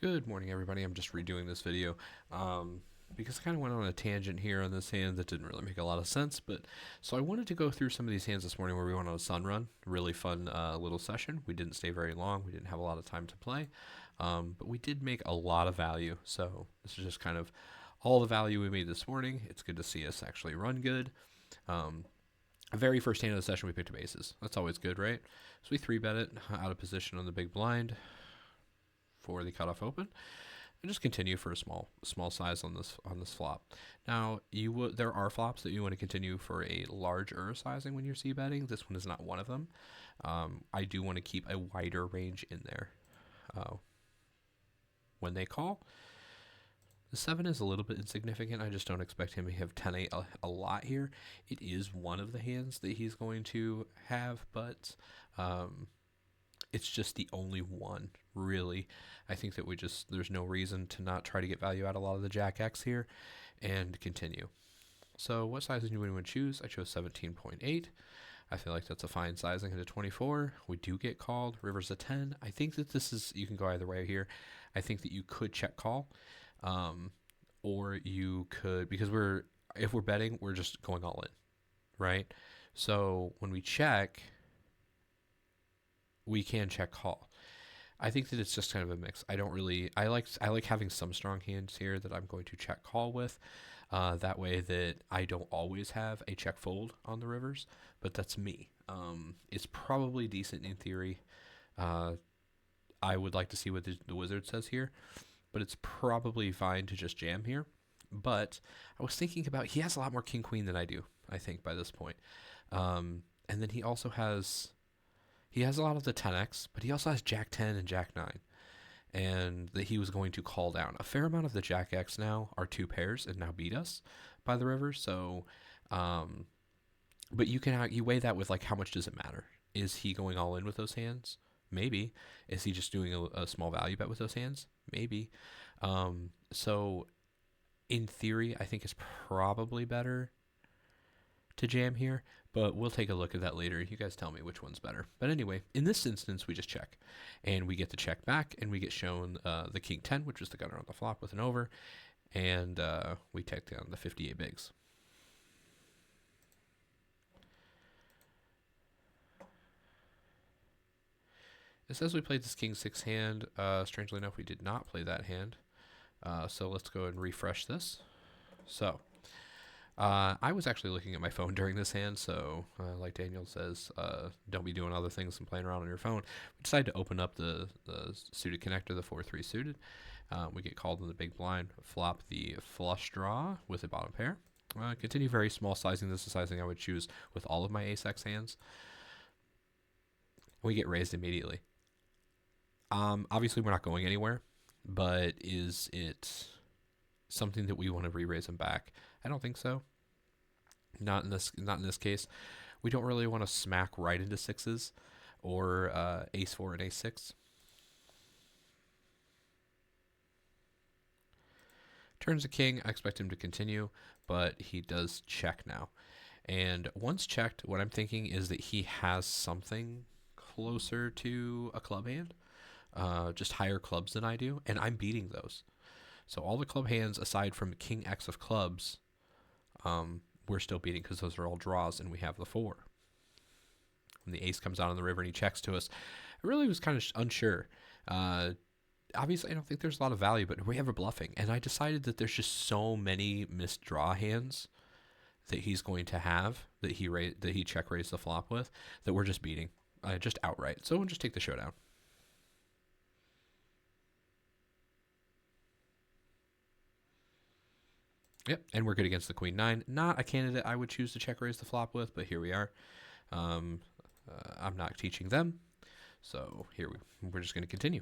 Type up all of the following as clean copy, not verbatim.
Good morning, everybody. I'm just redoing this video because I kind of went on a tangent here on this hand that didn't really make a lot of sense. But so I wanted to go through some of these hands this morning where we went on a sun run. Really fun little session. We didn't stay very long. We didn't have a lot of time to play, but we did make a lot of value. So this is just kind of all the value we made this morning. It's good to see us actually run good. Um, Very first hand of the session, we picked up aces. That's always good, right? So we three bet it out of position on the big blind for the cutoff open, and just continue for a small size on this flop. Now there are flops that you want to continue for a larger sizing when you're c betting. This one is not one of them. I do want to keep a wider range in there when they call. The 7 is a little bit insignificant. I just don't expect him to have 10-8 a lot here. It is one of the hands that he's going to have, but it's just the only one, really. I think that there's no reason to not try to get value out of a lot of the Jack X here and continue. So what sizing do we want to choose? I chose 17.8. I feel like that's a fine sizing into 24. We do get called. River's a 10. I think that you can go either way here. I think that you could check call, or you could, because if we're betting, we're just going all in, right? So when we check, we can check call. I think that it's just kind of a mix. I like having some strong hands here that I'm going to check call with. That way that I don't always have a check fold on the rivers, but that's me. It's probably decent in theory. I would like to see what the wizard says here, but it's probably fine to just jam here. But I was thinking about, he has a lot more king queen than I do, I think, by this point. And then he has a lot of the 10x, but he also has Jack 10 and Jack 9, and that he was going to call down. A fair amount of the Jack X now are two pairs and now beat us by the river. So, but you weigh that with, like, how much does it matter? Is he going all in with those hands? Maybe. Is he just doing a small value bet with those hands? Maybe. So in theory, I think it's probably better to jam here, but we'll take a look at that later. You guys tell me which one's better. But anyway, in this instance, we just check, and we get the check back, and we get shown the king 10, which is the gunner on the flop with an over, and we take down the 58 bigs. It says we played this king 6 hand. Strangely enough, we did not play that hand. So let's go and refresh this. So I was actually looking at my phone during this hand, so like Daniel says, don't be doing other things and playing around on your phone. We decided to open up the suited connector, the 4-3 suited. We get called in the big blind, flop the flush draw with a bottom pair. Continue very small sizing. This is sizing I would choose with all of my ace-x hands. We get raised immediately. Obviously, we're not going anywhere, but is it something that we want to re-raise them back? I don't think so. Not in this case. We don't really want to smack right into sixes or ace 4 and ace 6. Turns a king. I expect him to continue, but he does check now. And once checked, what I'm thinking is that he has something closer to a club hand, just higher clubs than I do, and I'm beating those. So all the club hands, aside from king X of clubs, we're still beating because those are all draws, and we have the 4. When the ace comes out on the river and he checks to us, I really was kind of unsure. Obviously, I don't think there's a lot of value, but we have a bluffing, and I decided that there's just so many missed draw hands that he's going to have that he check raised the flop with, that we're just beating, just outright. So we'll just take the showdown. Yep, and we're good against the queen 9. Not a candidate I would choose to check raise the flop with, but here we are. I'm not teaching them, so we're just going to continue.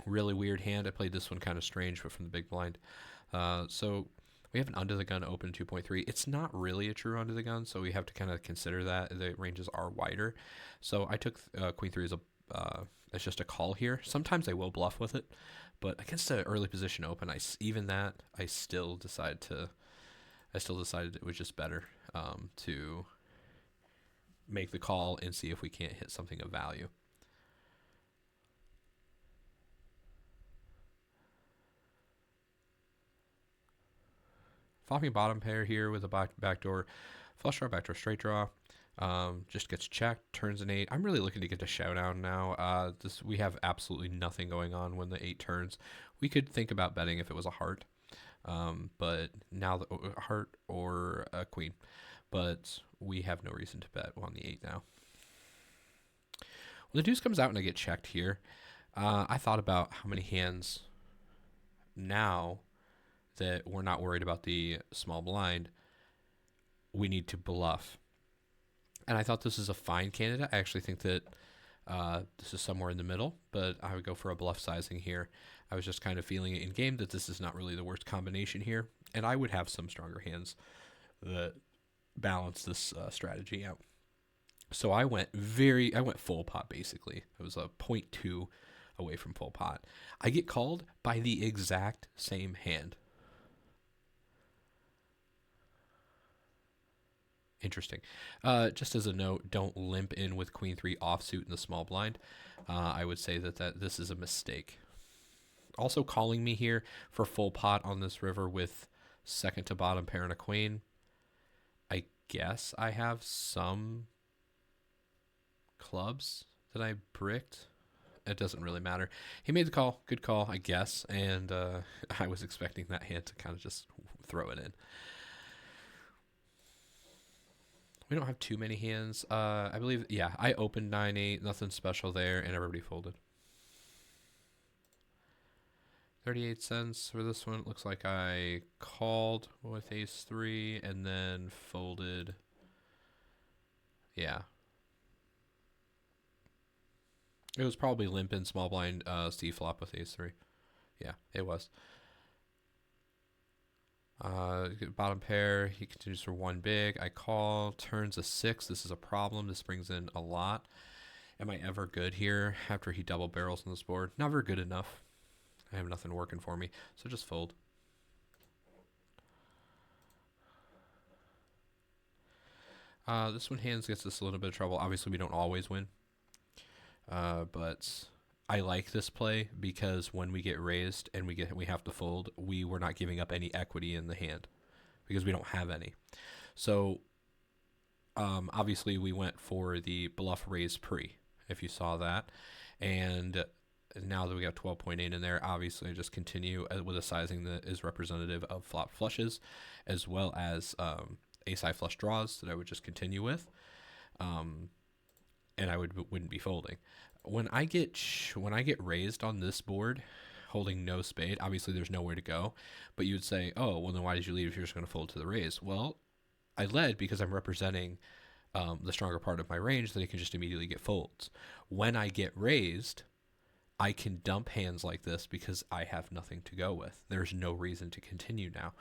Really weird hand. I played this one kind of strange, but from the big blind. So we have an under the gun open 2.3. It's not really a true under the gun, so we have to kind of consider that the ranges are wider. So I took queen 3 as just a call here. Sometimes I will bluff with it, but against an early position open, I still decided it was just better to make the call and see if we can't hit something of value. Flopping bottom pair here with a backdoor flush draw, backdoor straight draw. Just gets checked, turns an 8. I'm really looking to get to showdown now. We have absolutely nothing going on when the 8 turns. We could think about betting if it was a heart, but now the heart or a queen, but we have no reason to bet on the 8 now. When the deuce comes out and I get checked here, I thought about how many hands now that we're not worried about the small blind, we need to bluff. And I thought this is a fine candidate. I actually think that this is somewhere in the middle, but I would go for a bluff sizing here. I was just kind of feeling it in game that this is not really the worst combination here, and I would have some stronger hands that balance this strategy out. So I went full pot basically. It was a 0.2 away from full pot. I get called by the exact same hand. Interesting. Just as a note, don't limp in with queen 3 offsuit in the small blind. I would say that this is a mistake. Also calling me here for full pot on this river with second to bottom pair and a queen. I guess I have some clubs that I bricked. It doesn't really matter. He made the call. Good call, I guess. And I was expecting that hand to kind of just throw it in. We don't have too many hands. I believe, yeah, I opened 9-8, nothing special there, and everybody folded. 38 cents for this one. It looks like I called with ace 3 and then folded. Yeah. It was probably limp in small blind C flop with ace 3. Yeah, it was. Bottom pair, he continues for 1 big. I call, turns a 6. This is a problem. This brings in a lot. Am I ever good here after he double barrels on this board? Never good enough. I have nothing working for me, so just fold. This one hands gets us a little bit of trouble. Obviously, we don't always win, but I like this play because when we get raised and we have to fold, we're not giving up any equity in the hand because we don't have any. So obviously we went for the bluff raise pre, if you saw that, and now that we got 12.8 in there, obviously just continue with a sizing that is representative of flop flushes, as well as ace-high flush draws that I would just continue with, and I wouldn't be folding. When I get raised on this board, holding no spade, obviously there's nowhere to go, but you would say, oh, well then why did you leave if you're just going to fold to the raise? Well, I led because I'm representing the stronger part of my range that it can just immediately get folds. When I get raised, I can dump hands like this because I have nothing to go with. There's no reason to continue now.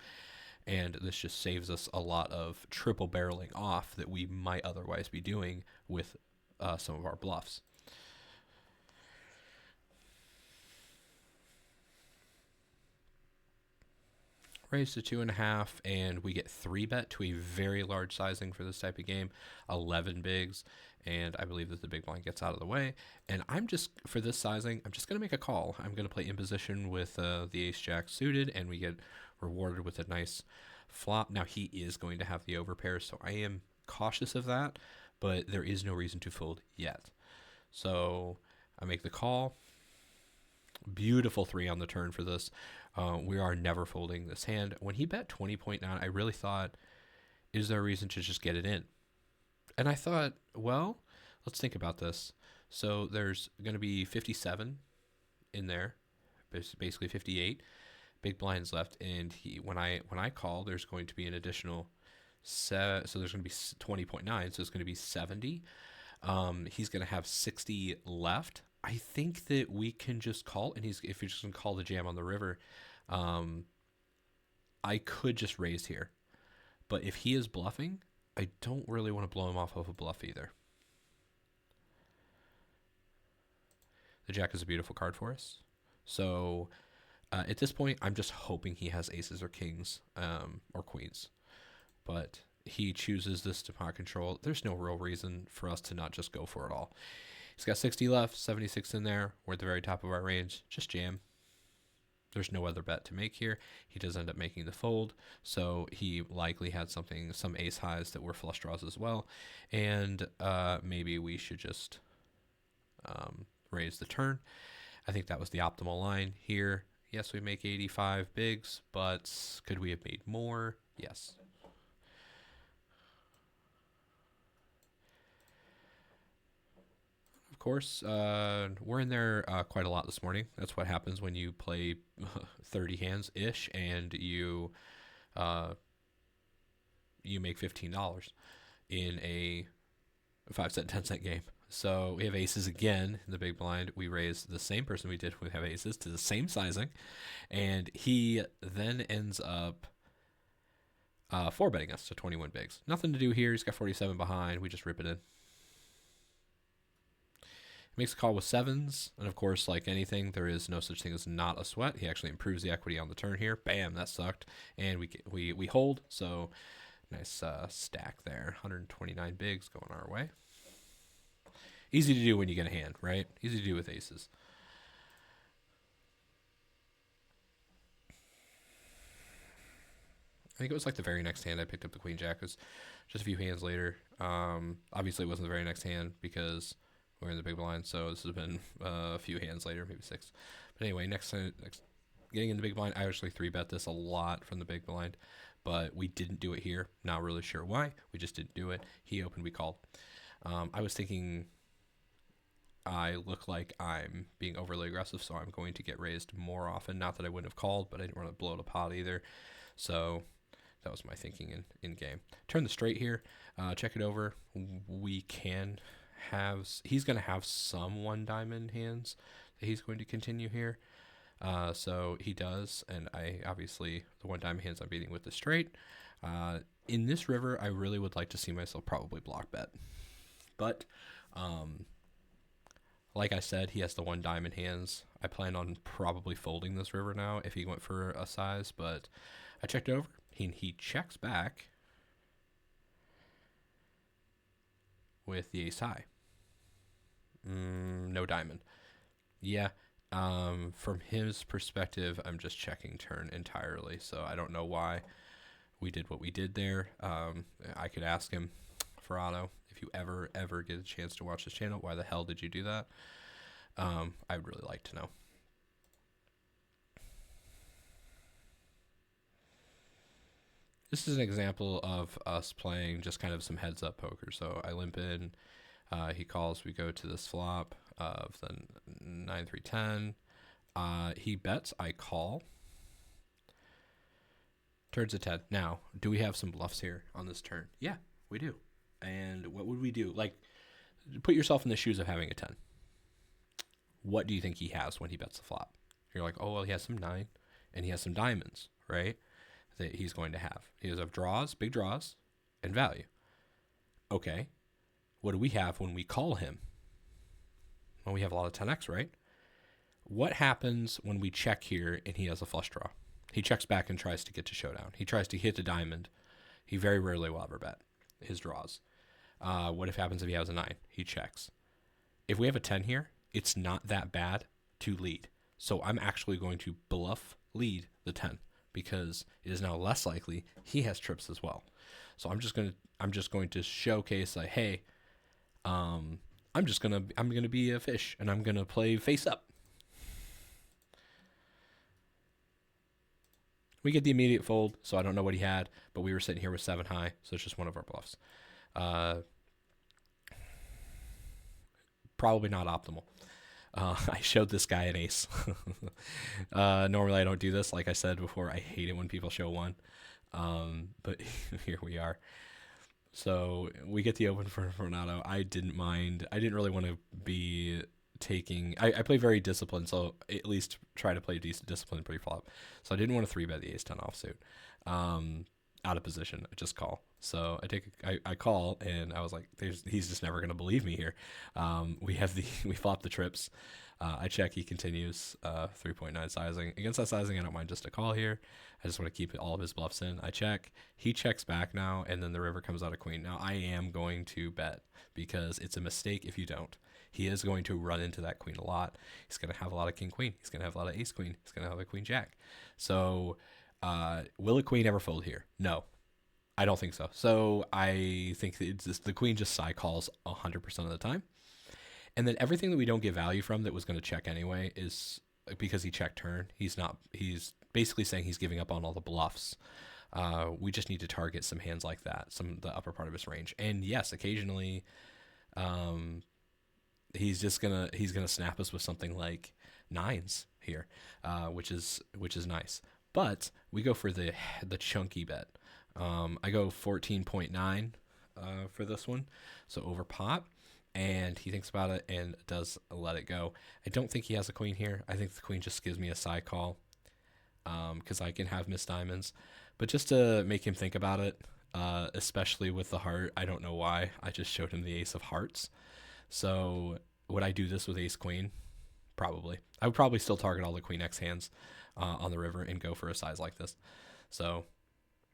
And this just saves us a lot of triple barreling off that we might otherwise be doing with some of our bluffs. Raise to 2.5, and we get 3-bet to a very large sizing for this type of game, 11 bigs. And I believe that the big blind gets out of the way. And for this sizing, I'm just going to make a call. I'm going to play in position with the ace-jack suited, and we get rewarded with a nice flop. Now, he is going to have the overpair, so I am cautious of that, but there is no reason to fold yet. So I make the call. Beautiful 3 on the turn for this. We are never folding this hand. When he bet 20.9, I really thought, is there a reason to just get it in? And I thought, well, let's think about this. So there's going to be 57 in there, basically 58 big blinds left. And when I call, there's going to be an additional so there's going to be 20.9, so it's going to be 70. He's going to have 60 left. I think that we can just call, and if you're just going to call the jam on the river, I could just raise here. But if he is bluffing, I don't really want to blow him off of a bluff either. The jack is a beautiful card for us. So at this point, I'm just hoping he has aces or kings or queens. But he chooses this to pot control. There's no real reason for us to not just go for it all. He's got 60 left, 76 in there. We're at the very top of our range. Just jam. There's no other bet to make here. He does end up making the fold, so he likely had some ace highs that were flush draws as well, and maybe we should just raise the turn. I think that was the optimal line here. Yes, we make 85 bigs, but could we have made more? Yes. Of course, we're in there quite a lot this morning. That's what happens when you play 30 hands-ish and you make $15 in a 5-cent, 10-cent game. So we have aces again in the big blind. We raise the same person we did when we have aces to the same sizing. And he then ends up 4-betting us to 21 bigs. Nothing to do here. He's got 47 behind. We just rip it in. He makes a call with sevens. And of course, like anything, there is no such thing as not a sweat. He actually improves the equity on the turn here. Bam, that sucked. And we hold. So nice stack there. 129 bigs going our way. Easy to do when you get a hand, right? Easy to do with aces. I think it was like the very next hand I picked up the queen jack. It was just a few hands later. Obviously, it wasn't the very next hand because we're in the big blind. So this has been a few hands later, maybe 6. But anyway, next getting in the big blind, I actually 3-bet this a lot from the big blind. But we didn't do it here. Not really sure why. We just didn't do it. He opened, we called. I was thinking I look like I'm being overly aggressive, so I'm going to get raised more often. Not that I wouldn't have called, but I didn't want to blow the pot either. So that was my thinking in game. Turn the straight here. Check it over. We can have... He's going to have some one diamond hands that he's going to continue here. So he does, and I obviously, the one diamond hands I'm beating with the straight. In this river, I really would like to see myself probably block bet. But... like I said, he has the one diamond hands. I plan on probably folding this river now if he went for a size, but I checked it over. He checks back with the ace high. No diamond. Yeah, from his perspective, I'm just checking turn entirely, so I don't know why we did what we did there. I could ask him, Ferrado, if you ever get a chance to watch this channel, why the hell did you do that? I'd really like to know. This is an example of us playing just kind of some heads up poker. So I limp in, he calls, we go to this flop of the 9-3-10. He bets, I call. Turns a 10. Now, do we have some bluffs here on this turn? Yeah, we do. And what would we do? Like, put yourself in the shoes of having a 10. What do you think he has when he bets the flop? You're like, oh, well, he has some 9, and he has some diamonds, right? That he's going to have. He has draws, big draws, and value. Okay. What do we have when we call him? Well, we have a lot of 10x, right? What happens when we check here and he has a flush draw? He checks back and tries to get to showdown. He tries to hit a diamond. He very rarely will ever bet his draws. What if happens if he has a 9? He checks. If we have a 10 here, it's not that bad to lead. So I'm actually going to bluff lead the 10 because it is now less likely he has trips as well. So I'm just going to showcase like, hey, I'm gonna be a fish and I'm gonna play face up. We get the immediate fold, so I don't know what he had, but we were sitting here with 7 high, so it's just one of our bluffs. Probably not optimal. I showed this guy an ace. Normally I don't do this. Like I said before, I hate it when people show 1. But here we are. So we get the open for Renato. I didn't mind. I didn't really want to be taking... I play very disciplined, so at least try to play decent discipline pre-flop. So I didn't want to 3-bet the ace-10 offsuit. Out of position. I just call. So I call, and I was like, he's just never going to believe me here. We flop the trips. I check, he continues 3.9 sizing. Against that sizing, I don't mind just a call here. I just want to keep all of his bluffs in. I check. He checks back now, and then the river comes out of queen. Now, I am going to bet because it's a mistake if you don't. he is going to run into that queen a lot. He's going to have a lot of king queen. He's going to have a lot of ace queen. He's going to have a queen jack. So, will a queen ever fold here? No, I don't think so. So I think that it's just, the queen just side calls 100% of the time. And then everything that we don't get value from that was going to check anyway is because he checked turn. He's basically saying he's giving up on all the bluffs. We just need to target some hands like that, the upper part of his range. And yes, occasionally, he's gonna snap us with something like nines here, which is nice. But we go for the chunky bet. I go 14.9 for this one, so over pot. And he thinks about it and does let it go. I don't think he has a queen here. I think the queen just gives me a side call because I can have missed diamonds. But just to make him think about it, especially with the heart, I don't know why. I just showed him the ace of hearts. So would I do this with ace queen? Probably. I would probably still target all the queen X hands on the river and go for a size like this. So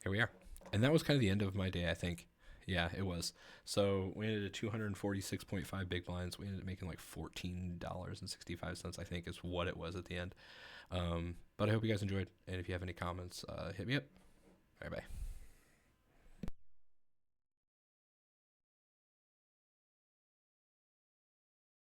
here we are. And that was kind of the end of my day, I think. Yeah, it was. So we ended at 246.5 big blinds. We ended up making like $14.65, I think, is what it was at the end. But I hope you guys enjoyed. And if you have any comments, hit me up. Bye bye.